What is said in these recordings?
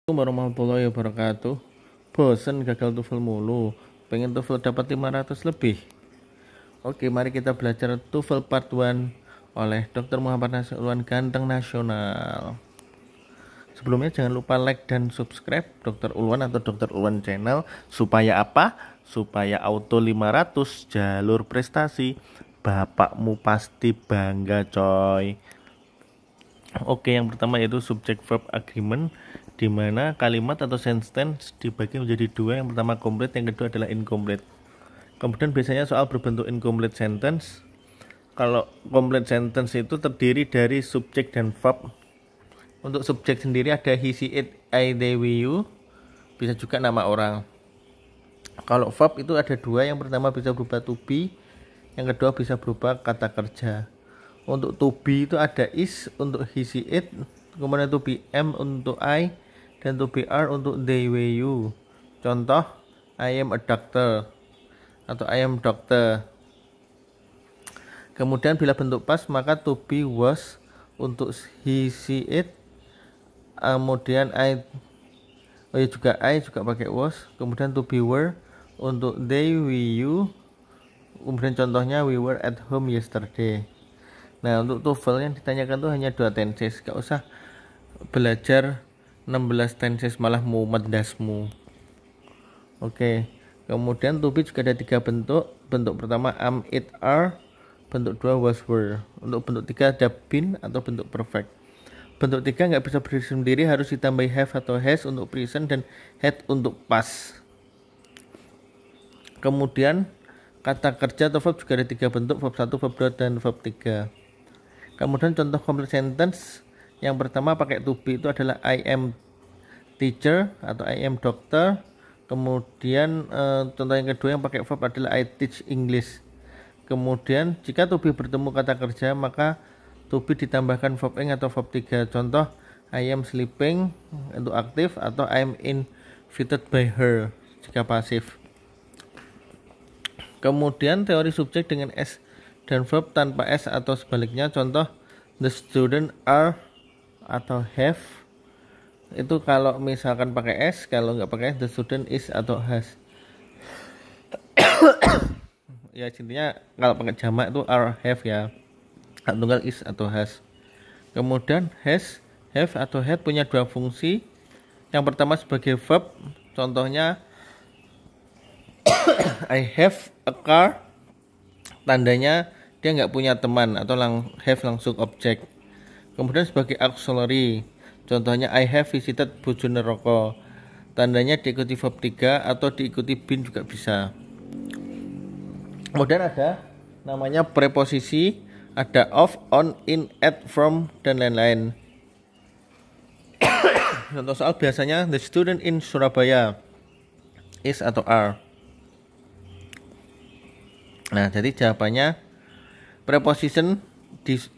Warahmatullahi wabarakatuh. Bosen gagal TOEFL mulu, pengen TOEFL dapat 500 lebih. Oke, mari kita belajar TOEFL Part 1 oleh Dr. Muhammad Nasir Ulwan Ganteng Nasional. Sebelumnya jangan lupa like dan subscribe Dr. Ulwan atau Dr. Ulwan Channel. Supaya apa? Supaya auto 500 jalur prestasi. Bapakmu pasti bangga coy. Oke, yang pertama yaitu subject verb agreement, di mana kalimat atau sentence dibagi menjadi dua. Yang pertama complete, yang kedua adalah incomplete. Kemudian biasanya soal berbentuk incomplete sentence. Kalau complete sentence itu terdiri dari subjek dan verb. Untuk subjek sendiri ada he, she, it, I, they, we, you. Bisa juga nama orang. Kalau verb itu ada dua. Yang pertama bisa berupa to be, yang kedua bisa berupa kata kerja. Untuk to be itu ada is untuk he, she, it, kemudian to be am untuk I, dan to be are untuk they, we, you. Contoh, I am a doctor atau I am doctor. Kemudian bila bentuk past maka to be was untuk he, she, it. Kemudian I juga pakai was. Kemudian to be were untuk they, we, you. Kemudian contohnya we were at home yesterday. Nah, untuk TOEFL yang ditanyakan tuh hanya 2 tenses. Gak usah belajar 16 tenses, malah mumet dasmu. Oke. Kemudian to be juga ada 3 bentuk. Bentuk pertama am, it, are. Bentuk 2 was, were. Untuk bentuk 3 ada been atau bentuk perfect. Bentuk 3 nggak bisa berdiri sendiri, harus ditambahi have atau has untuk present dan had untuk past. Kemudian kata kerja atau verb juga ada 3 bentuk, verb 1, verb 2, dan verb 3. Kemudian contoh complete sentence yang pertama pakai to be itu adalah I am teacher atau I am doctor. Kemudian contoh yang kedua yang pakai verb adalah I teach English. Kemudian jika to be bertemu kata kerja maka to be ditambahkan verb ing atau verb 3. Contoh I am sleeping untuk aktif atau I am invited by her jika pasif. Kemudian teori subjek dengan s dan verb tanpa s atau sebaliknya. Contoh the student are atau have. Itu kalau misalkan pakai s, kalau nggak pakai s the student is atau has. Ya intinya kalau pakai jamak itu are, have ya. Tunggal is atau has. Kemudian has, have atau had punya 2 fungsi. Yang pertama sebagai verb. Contohnya I have a car. Tandanya dia nggak punya teman atau have langsung objek. Kemudian sebagai auxiliary, contohnya I have visited Bojonegoro. Tandanya diikuti verb 3 atau diikuti been juga bisa. Kemudian ada namanya preposisi, ada of, on, in, at, from, dan lain-lain. Contoh soal biasanya the student in Surabaya is atau are. Nah, jadi jawabannya preposition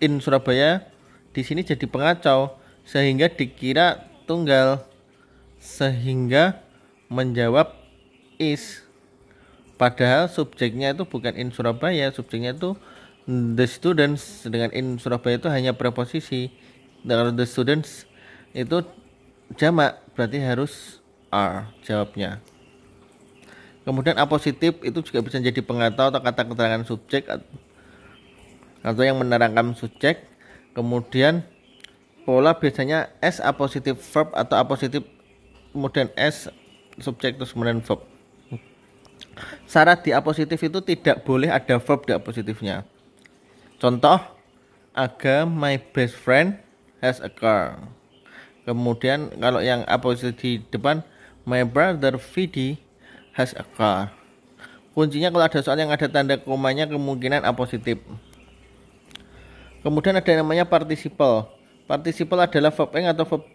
in Surabaya di sini jadi pengacau sehingga dikira tunggal, sehingga menjawab is. Padahal subjeknya itu bukan in Surabaya, subjeknya itu the students, dengan in Surabaya itu hanya preposisi. Kalau the students itu jamak, berarti harus are jawabnya. Kemudian apositif itu juga bisa jadi pengacau atau kata keterangan subjek atau yang menerangkan subjek. Kemudian pola biasanya s apositif verb atau apositif kemudian s subjek terus kemudian verb. Syarat di apositif itu tidak boleh ada verb di apositifnya. Contoh, Aga my best friend has a car. Kemudian kalau yang apositif di depan, my brother Vidi has a car. Kuncinya kalau ada soal yang ada tanda komanya kemungkinan apositif. Kemudian ada yang namanya participle. Participle adalah verb ing atau verb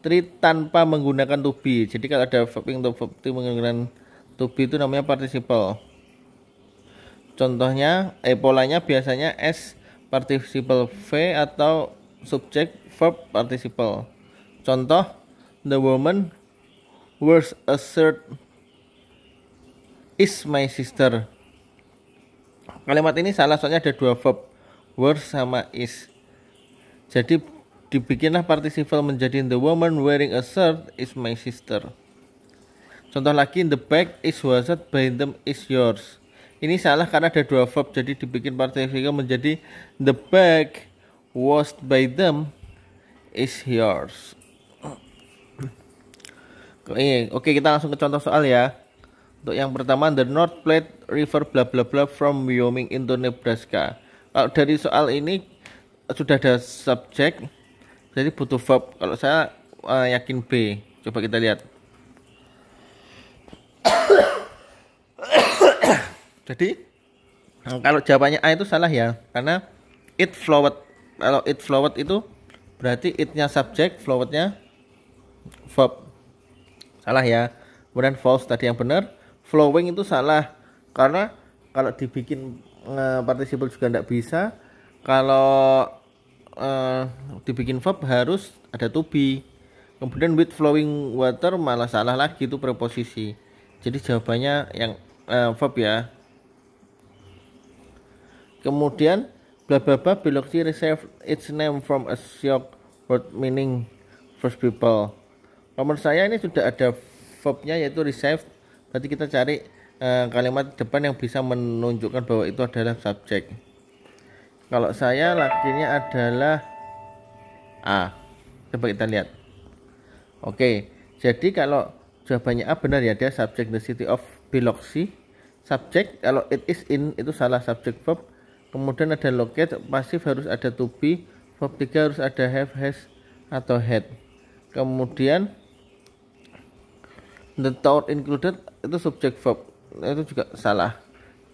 3 tanpa menggunakan to be. Jadi kalau ada verb ing atau verb 3 menggunakan to be itu namanya participle. Contohnya, polanya biasanya s participle v atau subject verb participle. Contoh, the woman wears a shirt is my sister. Kalimat ini salah soalnya ada 2 verb, were sama is. Jadi dibikinlah participle menjadi the woman wearing a shirt is my sister. Contoh lagi, the bag is washed by them is yours. Ini salah karena ada dua verb, jadi dibikin participle menjadi the bag washed by them is yours. Oke, kita langsung ke contoh soal ya. Untuk yang pertama, the North Platte River bla bla bla from Wyoming into Nebraska. Kalau dari soal ini sudah ada subjek, jadi butuh verb. Kalau saya yakin B. Coba kita lihat. Jadi kalau jawabannya A itu salah ya, karena it flowed. Kalau it flowed itu berarti it-nya subjek, flowed-nya verb. Salah ya. Kemudian false tadi yang benar. Flowing itu salah, karena kalau dibikin participle juga tidak bisa. Kalau dibikin verb harus ada to be. Kemudian with flowing water malah salah lagi, itu preposisi. Jadi jawabannya yang verb ya. Kemudian bla bla bla Biloxi received its name from a Sioux word meaning first people. Nomor saya ini sudah ada verbnya yaitu received. Berarti kita cari kalimat depan yang bisa menunjukkan bahwa itu adalah subjek. Kalau saya lakinya adalah A. Coba kita lihat. Oke, jadi kalau jawabannya A benar ya, dia subjek the city of Biloxi. Subjek kalau it is in itu salah, subjek verb. Kemudian ada locate, pasif harus ada to be, verb 3 harus ada have, has, atau had. Kemudian the thought included itu subjek verb, itu juga salah.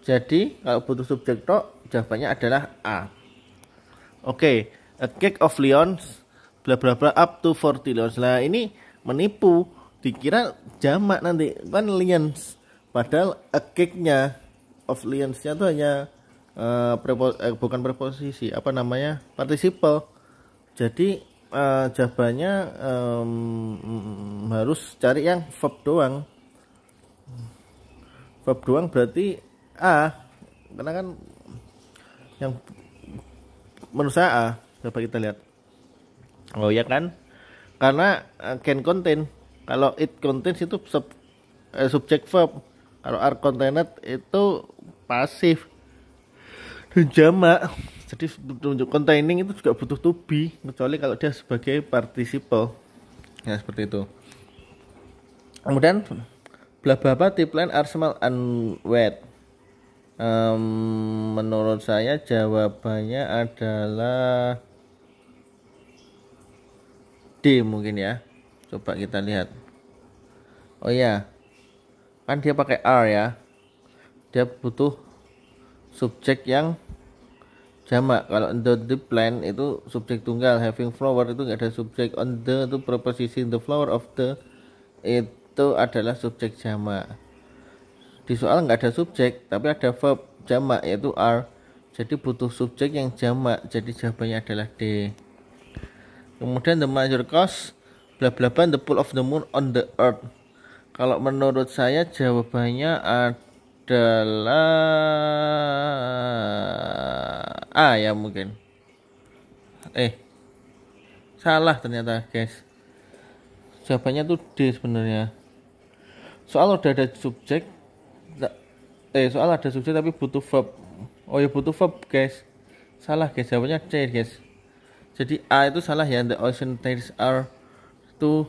Jadi kalau butuh subjek tok, jawabannya adalah A. Oke, a cake of lions bla bla bla up to 40 lions. Nah ini menipu, dikira jamak nanti kan lions, padahal a cake-nya of lions-nya itu hanya bukan preposisi, apa namanya, participle. Jadi jawabannya harus cari yang verb doang. Verb doang berarti A, karena kan yang menurut saya A. Coba kita lihat. Oh ya kan, karena can contain. Kalau it contains itu subject verb. Kalau are contained itu pasif dan jamak. Jadi untuk containing itu juga butuh to be, kecuali kalau dia sebagai participle. Ya seperti itu. Kemudian bla bla bla tipline are small and wet. Menurut saya jawabannya adalah D mungkin ya. Coba kita lihat. Oh ya, kan dia pakai are ya. Dia butuh subjek yang jamak. Kalau the plant itu subjek tunggal, having flower itu nggak ada subjek, on the itu preposisi, the flower of the itu adalah subjek jamak. Di soal nggak ada subjek tapi ada verb jamak yaitu are, jadi butuh subjek yang jamak, jadi jawabannya adalah D. Kemudian the major cause bla bla bla the pull of the moon on the earth. Kalau menurut saya jawabannya adalah A ya mungkin. Salah ternyata guys. Jawabannya tuh D sebenarnya. Soal udah ada subjek. Soal ada subjek tapi butuh verb. Oh ya butuh verb guys. Salah guys, jawabannya C guys. Jadi A itu salah ya. The ocean tides are itu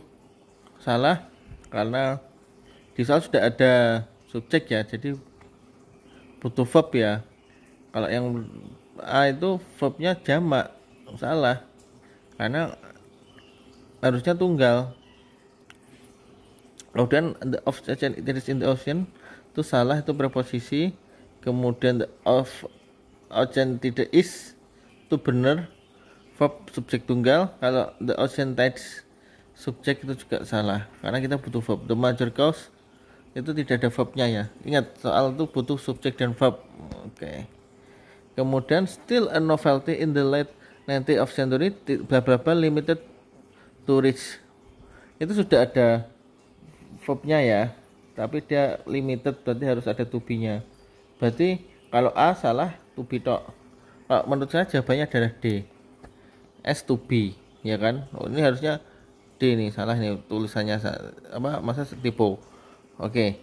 salah karena di soal sudah ada subjek ya, jadi butuh verb ya. Kalau yang A itu verbnya jamak, salah karena harusnya tunggal. Kemudian the ocean it is in the ocean itu salah, itu preposisi. Kemudian the ocean tidak is itu benar, verb subjek tunggal. Kalau the ocean tides subjek itu juga salah karena kita butuh verb. The major cause itu tidak ada verbnya ya. Ingat soal itu butuh subjek dan verb. Oke. Kemudian still a novelty in the late 19th century bla bla bla limited to rich. Itu sudah ada verbnya ya, tapi dia limited berarti harus ada to be-nya. Berarti kalau A salah, to be tok. Menurut saya jawabannya adalah D, S to be. ya kan? Oh, ini harusnya D nih, salah nih tulisannya masa typo. Oke.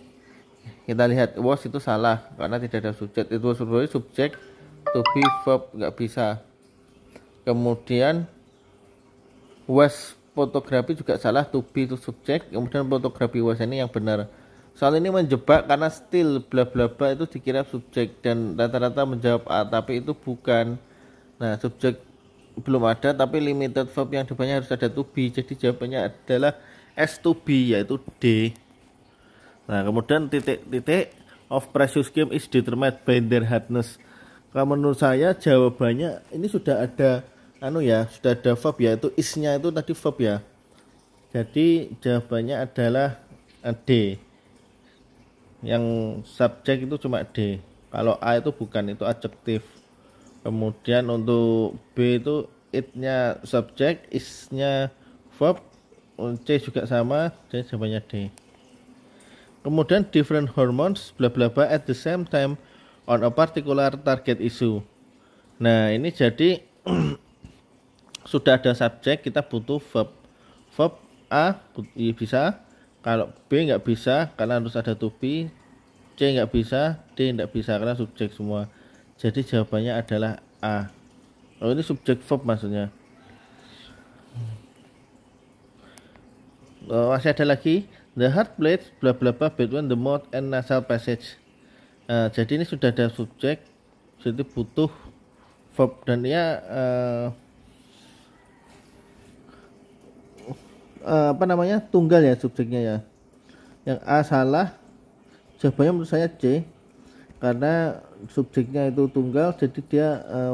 Kita lihat was itu salah karena tidak ada subjek. Itu sebenarnya subjek, to be, verb nggak bisa. Kemudian was fotografi juga salah, to be itu subjek, kemudian fotografi was ini yang benar. Soal ini menjebak karena still bla bla bla itu dikira subjek dan rata-rata menjawab A tapi itu bukan. Nah, subjek belum ada tapi limited verb yang depannya harus ada to be, jadi jawabannya adalah S to be yaitu D. Nah, kemudian titik-titik of precious game is determined by their hardness. Kalau menurut saya jawabannya ini sudah ada sudah ada verb yaitu is-nya itu tadi verb ya. Jadi jawabannya adalah D. Yang subjek itu cuma D. Kalau A itu bukan, itu adjektif. Kemudian untuk B itu it-nya subjek, is-nya verb, C juga sama, jadi jawabannya D. Kemudian different hormones bla bla bla at the same time on a particular target issue. Nah, ini jadi sudah ada subjek, kita butuh verb. Verb A bisa, kalau B nggak bisa karena harus ada to be, C nggak bisa, D nggak bisa karena subjek semua. Jadi jawabannya adalah A. Oh, ini subjek verb maksudnya. Masih ada lagi. The heart plates bla bla bla between the mouth and nasal passage. Jadi ini sudah ada subjek, jadi butuh verb dan dia tunggal ya subjeknya ya. Yang A salah, jawabannya menurut saya C karena subjeknya itu tunggal, jadi dia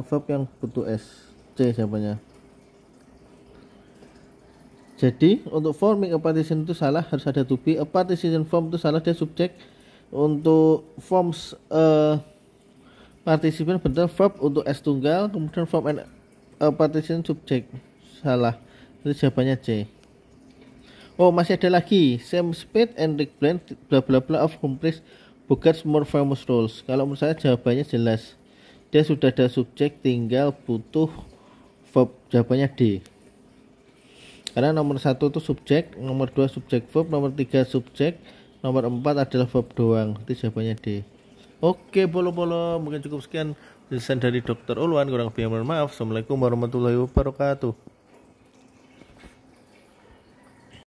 verb yang butuh S. C jawabannya. Jadi untuk forming a partition itu salah, harus ada to be. A partition form itu salah, dia subjek. Untuk forms participant benar, verb untuk S tunggal, kemudian form and partition subjek salah. Itu jawabannya C. Oh, masih ada lagi. Sam Spade and Rick Brand bla bla bla of Humphreys Bogart's more famous roles. Kalau menurut saya jawabannya jelas. Dia sudah ada subjek, tinggal butuh verb. Jawabannya D. Karena nomor 1 itu subjek, nomor 2 subjek verb, nomor 3 subjek, nomor 4 adalah verb doang. Itu jawabannya D. Oke, bolo-bolo, mungkin cukup sekian desain dari Dr. Ulwan. Kurang lebih mohon maaf. Assalamualaikum warahmatullahi wabarakatuh.